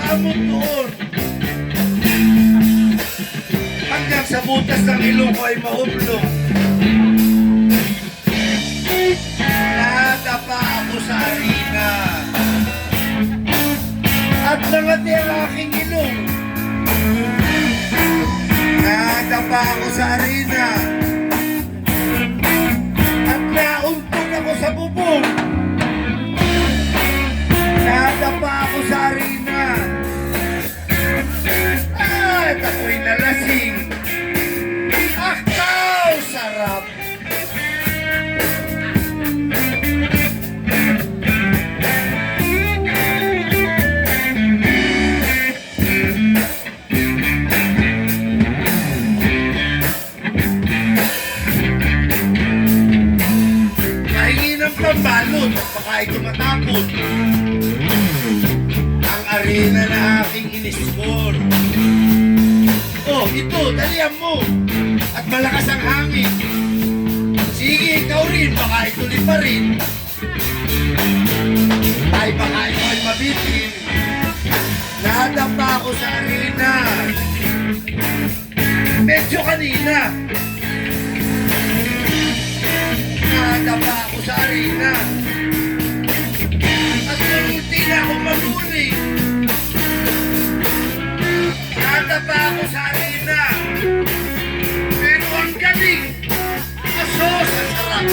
Paamot noon. Hanggang sa butas ng ilong ko ay maublong. Nadapa ako sa arena. At nangati ang aking ilong. Nadapa ako sa arena. At nauntog ako sa bubong. Nadapa ako sa arena. At ako'y nalasing. Akaw, sarap! Nahingi ng pambalot at baka ito matapon. Ang arena na aking in-score. Oh, ito, dalihan mo. At malakas ang hangin. Sige, ikaw rin, baka ituloy pa rin. Ay, baka ito ay mabitin. Nadapa ako sa arena. Medyo kanina. Nadapa ako sa arena. At nunti na ako maguling. Nadapa ako sa arena. Pero ang galing. Asos ang sarap.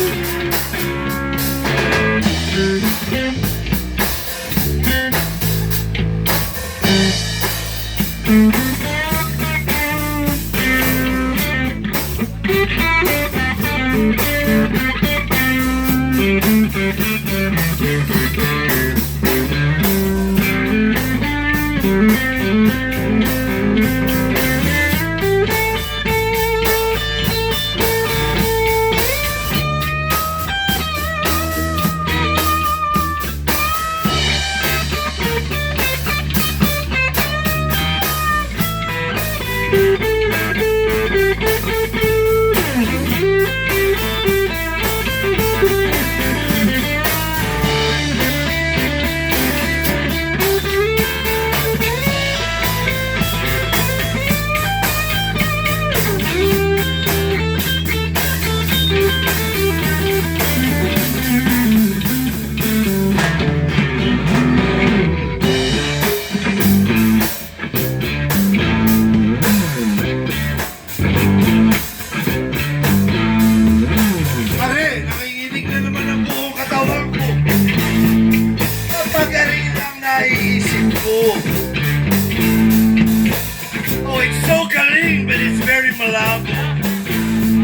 Oh, it's so galing, but it's very malabo.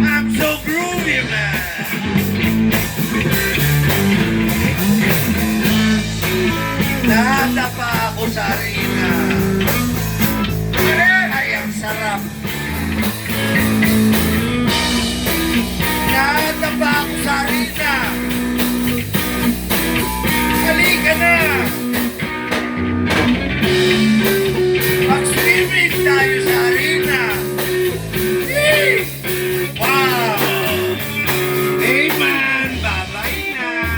I'm so groovy, man. Nadapa ako sa arena. Ay, ang sarap. Nadapa ako sa arena. Halika na. Mag-swimming tayo sa arena. Yay! Wow! Hey man, bye-bye na.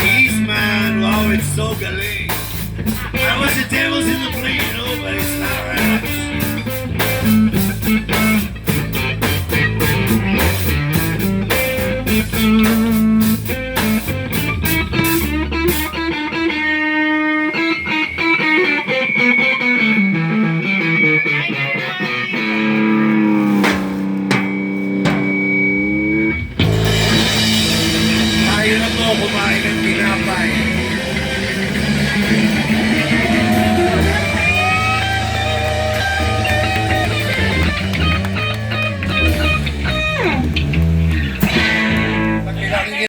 Peace man, wow, it's so galing. I was the devil's in the play, you know, but it's not right. I